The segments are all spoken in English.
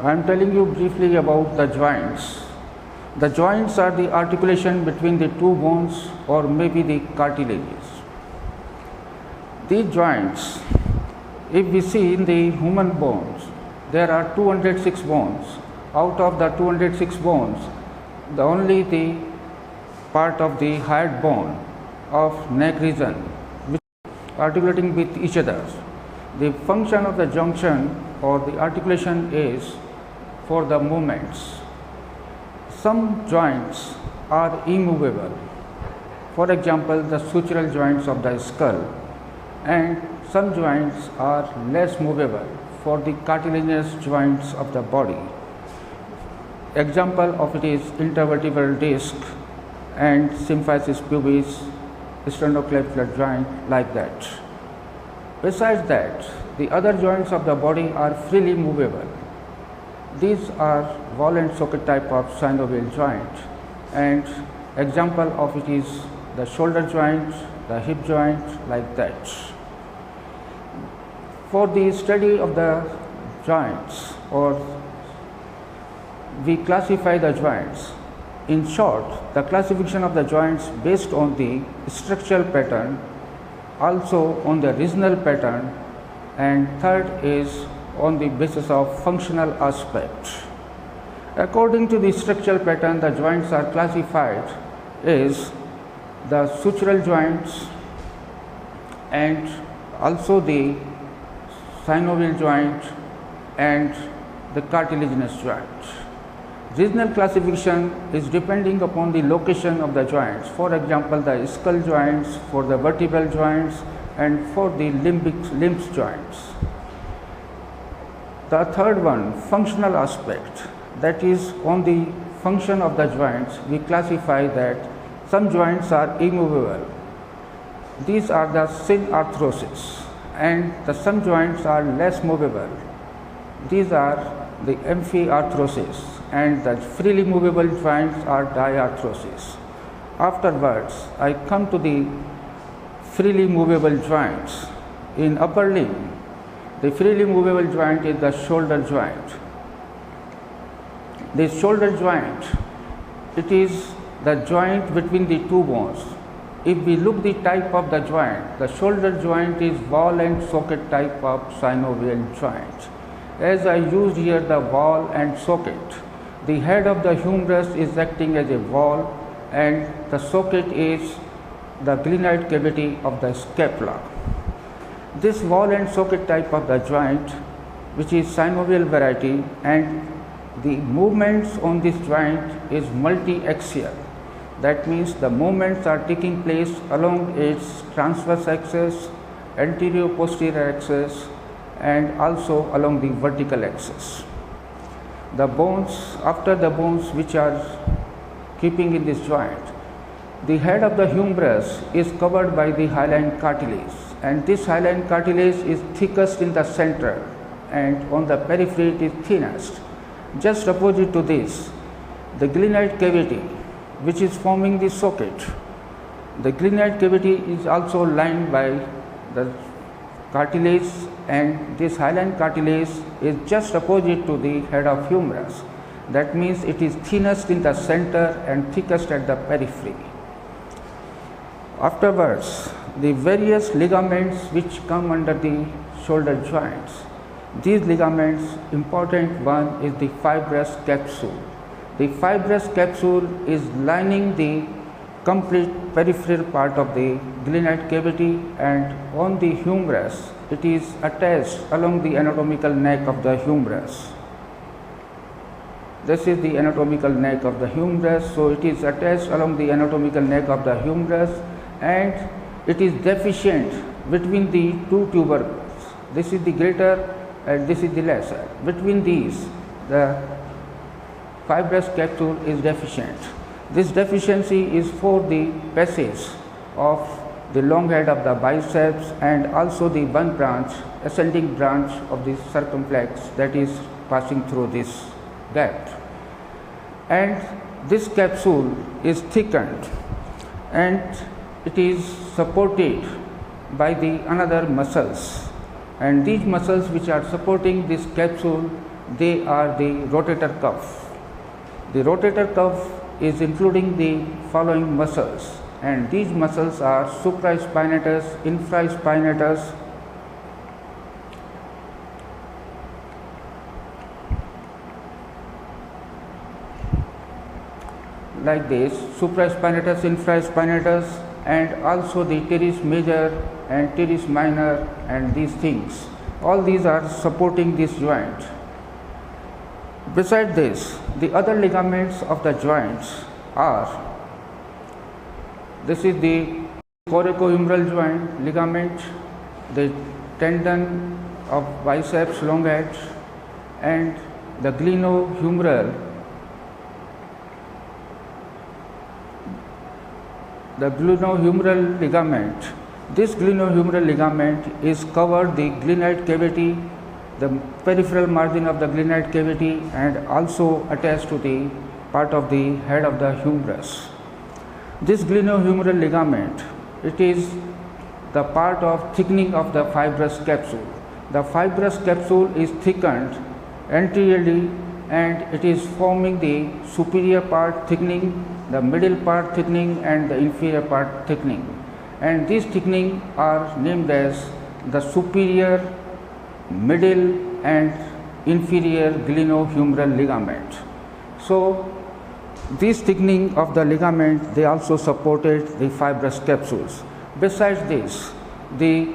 I am telling you briefly about the joints. The joints are the articulation between the two bones or maybe the cartilages. These joints, if we see in the human bones, there are 206 bones. Out of the 206 bones, only the part of the hyoid bone of neck region which is articulating with each other. The function of the junction or the articulation is for the movements. Some joints are immovable. For example, the sutural joints of the skull, and some joints are less movable for the cartilaginous joints of the body. Example of it is intervertebral disc and symphysis pubis, sternoclavicular joint, like that. Besides that, the other joints of the body are freely movable. These are ball and socket type of synovial joint, and example of it is the shoulder joint, the hip joint, like that. For the study of the joints, or we classify the joints. In short, the classification of the joints based on the structural pattern, also on the regional pattern, and third is on the basis of functional aspect. According to the structural pattern, the joints are classified as the sutural joints and also the synovial joint and the cartilaginous joint. Regional classification is depending upon the location of the joints. For example, the skull joints, for the vertebral joints, and for the limbs joints. The third one, functional aspect, that is on the function of the joints, we classify that some joints are immovable. These are the synarthrosis, and some joints are less movable. These are the amphiarthrosis, and the freely movable joints are diarthrosis. Afterwards, I come to the freely movable joints. In upper limb, the freely movable joint is the shoulder joint. The shoulder joint, it is the joint between the two bones. If we look the type of the joint, the shoulder joint is ball and socket type of synovial joint. As I used here the ball and socket, the head of the humerus is acting as a ball and the socket is the glenoid cavity of the scapula. This ball and socket type of the joint, which is synovial variety, and the movements on this joint is multi-axial. That means the movements are taking place along its transverse axis, anterior posterior axis, and also along the vertical axis. The bones, after the bones which are keeping in this joint, the head of the humerus is covered by the hyaline cartilage, and this hyaline cartilage is thickest in the center and on the periphery it is thinnest. Just opposite to this, the glenoid cavity which is forming the socket, the glenoid cavity is also lined by the cartilage, and this hyaline cartilage is just opposite to the head of humerus. That means it is thinnest in the center and thickest at the periphery. Afterwards, the various ligaments which come under the shoulder joints. These ligaments, important one is the fibrous capsule. The fibrous capsule is lining the complete peripheral part of the glenoid cavity, and on the humerus it is attached along the anatomical neck of the humerus. This is the anatomical neck of the humerus, so it is attached along the anatomical neck of the humerus, and it is deficient between the two tubercles. This is the greater and this is the lesser. Between these, the fibrous capsule is deficient. This deficiency is for the passage of the long head of the biceps and also the one branch, ascending branch of the circumflex that is passing through this gap. And this capsule is thickened and it is supported by the another muscles, and these muscles which are supporting this capsule they are the rotator cuff. The rotator cuff is including the following muscles, and these muscles are supraspinatus, infraspinatus, like this, supraspinatus, infraspinatus, and also the teres major and teres minor, and these things. All these are supporting this joint. Besides this, the other ligaments of the joints are, this is the coracohumeral joint ligament, the tendon of biceps longus, and the glenohumeral, ligament. This glenohumeral ligament is covered the glenoid cavity, the peripheral margin of the glenoid cavity, and also attached to the part of the head of the humerus. This glenohumeral ligament, it is the part of thickening of the fibrous capsule. The fibrous capsule is thickened anteriorly, and it is forming the superior part thickening, the middle part thickening, and the inferior part thickening. And these thickening are named as the superior, middle, and inferior glenohumeral ligament. So this thickening of the ligament, they also supported the fibrous capsules. Besides this, the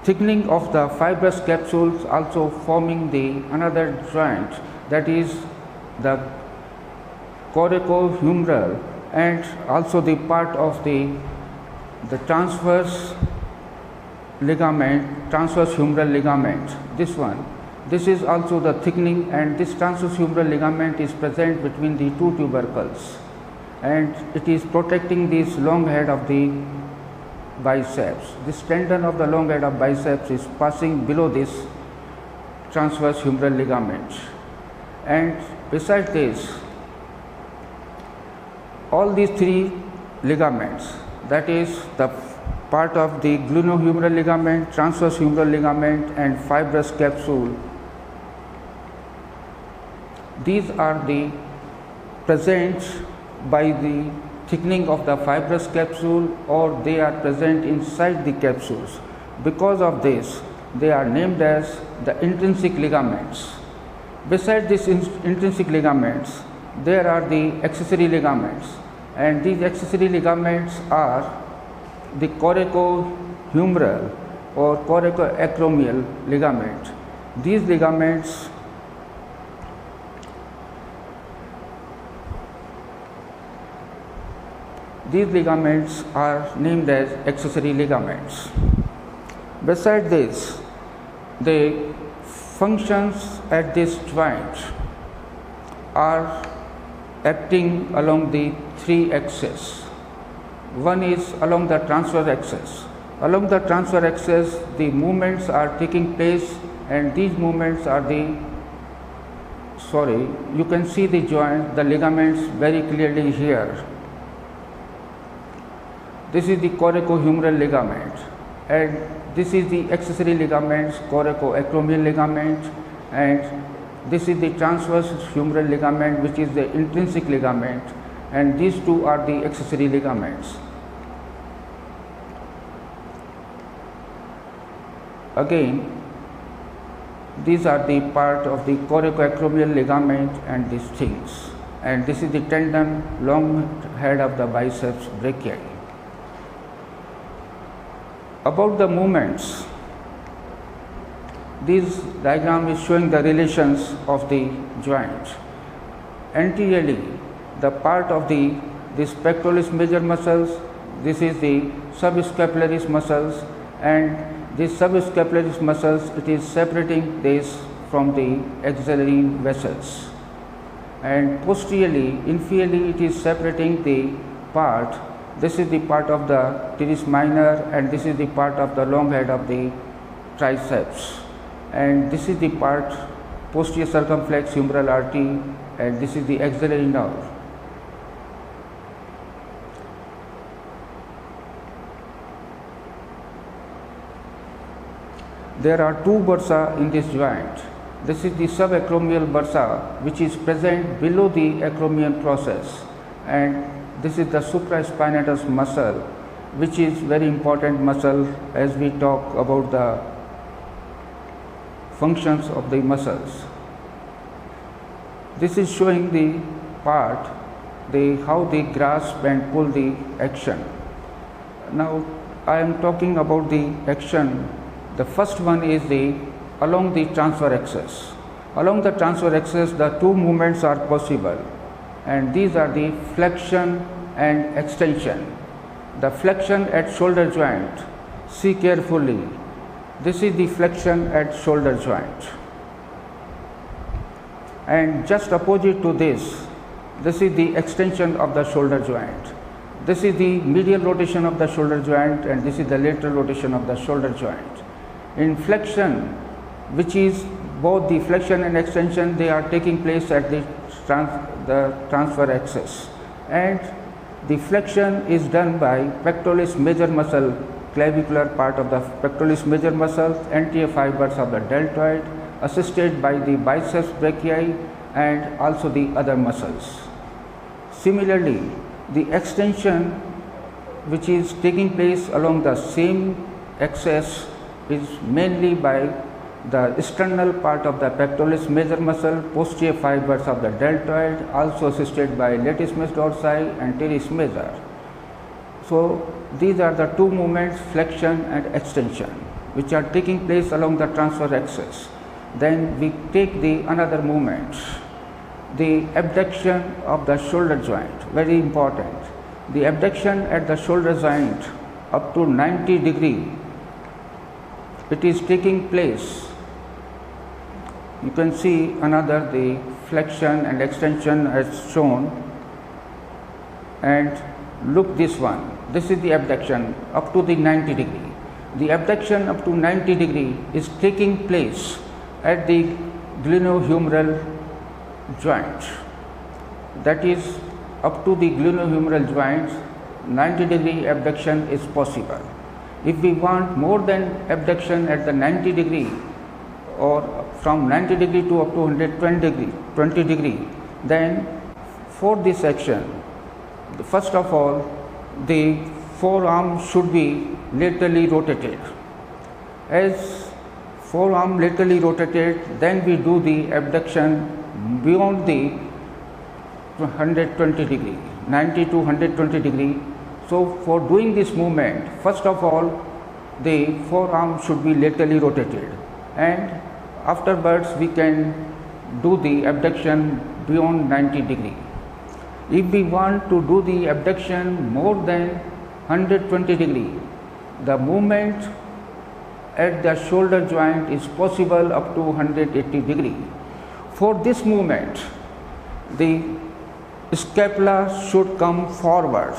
thickening of the fibrous capsules also forming the another joint, that is the coracohumeral, and also the part of the transverse ligament, transverse humeral ligament, this one. This is also the thickening, and this transverse humeral ligament is present between the two tubercles, and it is protecting this long head of the biceps. This tendon of the long head of biceps is passing below this transverse humeral ligament. And besides this, all these three ligaments, that is the part of the glenohumeral ligament, transverse humeral ligament, and fibrous capsule, these are the present by the thickening of the fibrous capsule, or they are present inside the capsules. Because of this, they are named as the intrinsic ligaments. Besides these intrinsic ligaments, there are the accessory ligaments, and these accessory ligaments are the coracohumeral or coracoacromial ligament. These ligaments are named as accessory ligaments. Besides this, the functions at this joint are acting along the three axes. One is along the transverse axis. Along the transverse axis, the movements are taking place, and these movements are you can see the joint, the ligaments very clearly here. This is the coracohumeral ligament, and this is the accessory ligaments, coracoacromial ligament, and this is the transverse humeral ligament, which is the intrinsic ligament, and these two are the accessory ligaments. Again, these are the part of the coracoacromial ligament and these things, and this is the tendon, long head of the biceps brachii. About the movements, this diagram is showing the relations of the joint. Anteriorly, the part of the pectoralis major muscles, this is the subscapularis muscles, and these subscapularis muscles, it is separating this from the axillary vessels. And posteriorly, inferiorly, it is separating the part. This is the part of the teres minor, and this is the part of the long head of the triceps, and this is the part posterior circumflex humeral artery, and this is the axillary nerve. There are two bursa in this joint. This is the subacromial bursa, which is present below the acromion process, and this is the supraspinatus muscle, which is very important muscle as we talk about the functions of the muscles. This is showing the part, how they grasp and pull the action. Now I am talking about the action. The first one is along the transfer axis. Along the transfer axis, the two movements are possible, and these are the flexion and extension. The flexion at shoulder joint, see carefully, this is the flexion at shoulder joint, and just opposite to this is the extension of the shoulder joint. This is the medial rotation of the shoulder joint, and this is the lateral rotation of the shoulder joint. In flexion, which is both the flexion and extension, they are taking place at the transfer axis, and the flexion is done by pectoralis major muscle, clavicular part of the pectoralis major muscle, anterior fibers of the deltoid, assisted by the biceps brachii and also the other muscles. Similarly, the extension, which is taking place along the same axis, is mainly by the sternal part of the pectoralis major muscle, posterior fibers of the deltoid, also assisted by latissimus dorsi and teres major. So these are the two movements, flexion and extension, which are taking place along the transverse axis. Then we take the another movement, the abduction of the shoulder joint, very important. The abduction at the shoulder joint up to 90 degree, it is taking place. You can see another, the flexion and extension as shown, and look this one. This is the abduction up to the 90 degree. The abduction up to 90 degree is taking place at the glenohumeral joint. That is, up to the glenohumeral joint, 90 degree abduction is possible. If we want more than abduction at the 90 degree, or from 90 degree to up to 120 degree, then for this action, first of all, the forearm should be laterally rotated. As forearm laterally rotated, then we do the abduction beyond the 120 degree, 90 to 120 degree. So for doing this movement, first of all, the forearm should be laterally rotated, and afterwards we can do the abduction beyond 90 degree. If we want to do the abduction more than 120 degree, the movement at the shoulder joint is possible up to 180 degree. For this movement, the scapula should come forward.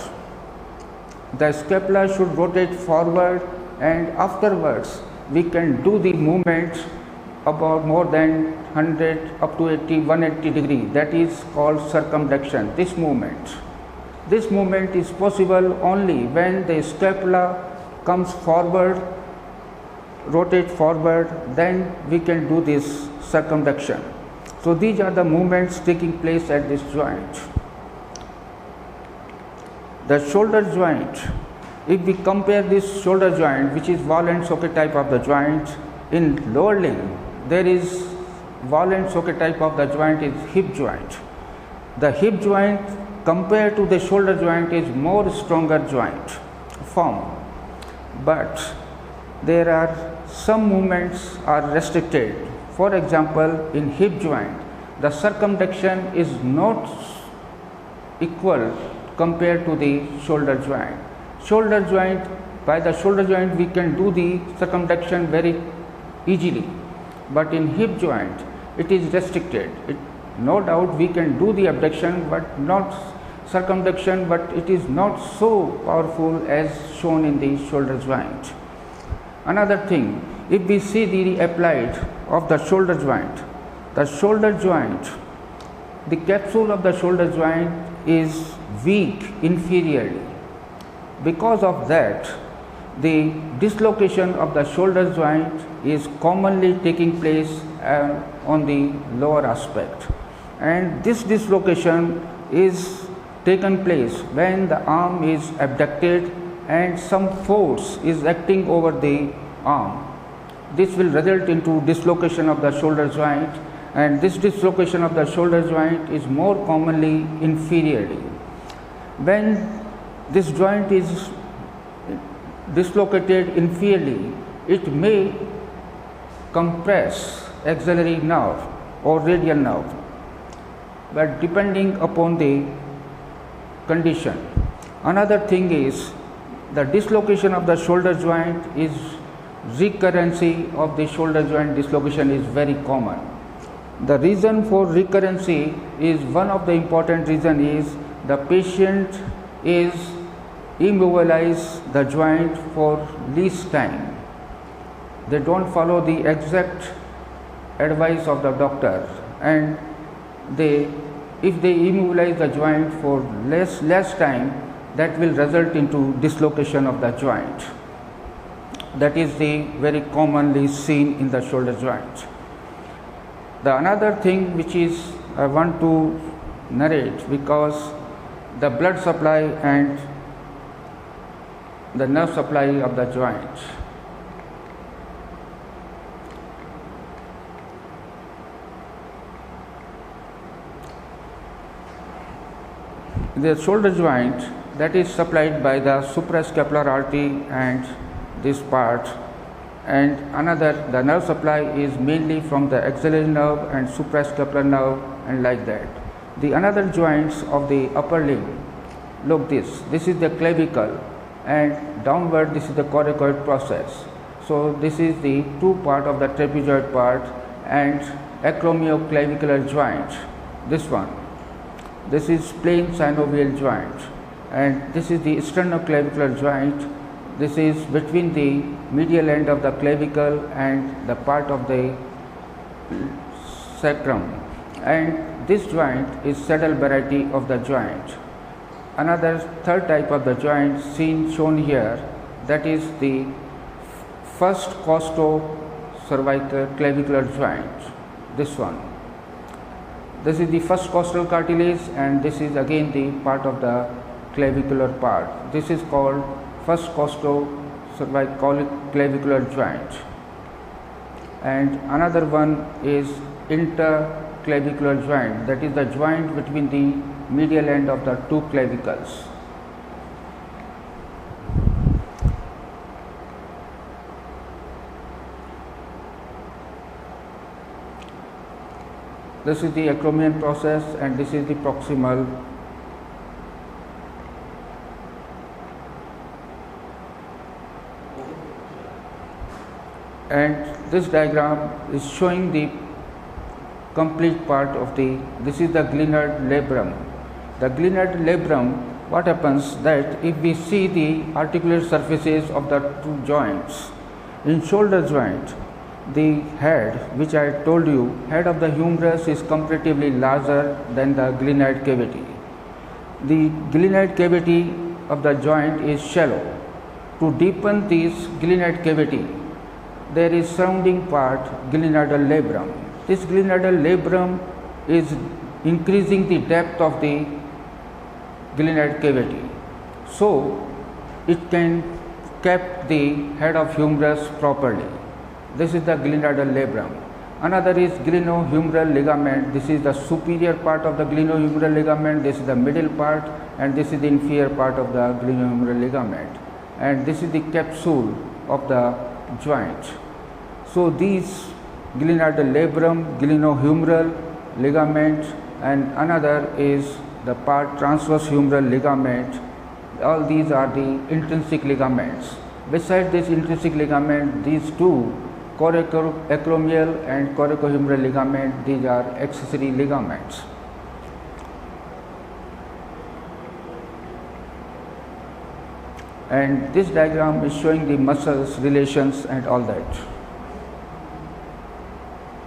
The scapula should rotate forward, and afterwards we can do the movement about more than 100 up to 180 degree. That is called circumduction. This movement is possible only when the scapula comes forward, rotate forward, then we can do this circumduction. So these are the movements taking place at this joint. The shoulder joint, if we compare this shoulder joint, which is ball and socket type of the joint, in lower limb there is ball and socket type of the joint is hip joint. The hip joint compared to the shoulder joint is more stronger joint form, but there are some movements are restricted. For example, in hip joint, the circumduction is not equal compared to the shoulder joint. Shoulder joint, by the shoulder joint we can do the circumduction very easily, but in hip joint it is restricted. No doubt we can do the abduction but not circumduction, but it is not so powerful as shown in the shoulder joint. Another thing, if we see the applied of the shoulder joint, the capsule of the shoulder joint is weak inferiorly. Because of that, the dislocation of the shoulder joint is commonly taking place on the lower aspect, and this dislocation is taken place when the arm is abducted and some force is acting over the arm. This will result into dislocation of the shoulder joint, and this dislocation of the shoulder joint is more commonly inferiorly. When this joint is dislocated inferiorly, it may compress axillary nerve or radial nerve, but depending upon the condition. Another thing is the dislocation of the shoulder joint is recurrency of the shoulder joint dislocation is very common. The reason for recurrency is one of the important reason is the patient is immobilize the joint for least time. They don't follow the exact advice of the doctor, and if they immobilize the joint for less time, that will result into dislocation of the joint. That is the very commonly seen in the shoulder joint. The another thing which is I want to narrate, because the blood supply and the nerve supply of the joint. The shoulder joint that is supplied by the suprascapular artery and this part, and another the nerve supply is mainly from the axillary nerve and suprascapular nerve, and like that. The another joints of the upper limb, look this is the clavicle, and downward this is the coracoid process. So this is the two part of the trapezoid part and acromioclavicular joint. This one, this is plain synovial joint, and this is the sternoclavicular joint. This is between the medial end of the clavicle and the part of the sacrum, and this joint is saddle variety of the joint. Another third type of the joint shown here, that is the first costo-cervical clavicular joint. This one. This is the first costal cartilage, and this is again the part of the clavicular part. This is called first costo-cervical clavicular joint. And another one is interclavicular joint, that is the joint between the medial end of the two clavicles. This is the acromion process, and this is the proximal. And this diagram is showing the complete part of this is the glenoid labrum. The glenoid labrum, what happens that if we see the articular surfaces of the two joints, in shoulder joint, the head, which I told you, head of the humerus is comparatively larger than the glenoid cavity. The glenoid cavity of the joint is shallow. To deepen this glenoid cavity, there is surrounding part, glenoidal labrum. This glenoidal labrum is increasing the depth of the glenoid cavity, so it can cap the head of humerus properly. This is the glenoidal labrum. Another is glenohumeral ligament. This is the superior part of the glenohumeral ligament. This is the middle part, and this is the inferior part of the glenohumeral ligament. And this is the capsule of the joint. So these glenoidal labrum, glenohumeral ligament, and another is the part transverse humeral ligament. All these are the intrinsic ligaments. Besides this intrinsic ligament, these two coracoacromial and coracohumeral ligament, these are accessory ligaments. And this diagram is showing the muscles relations and all that.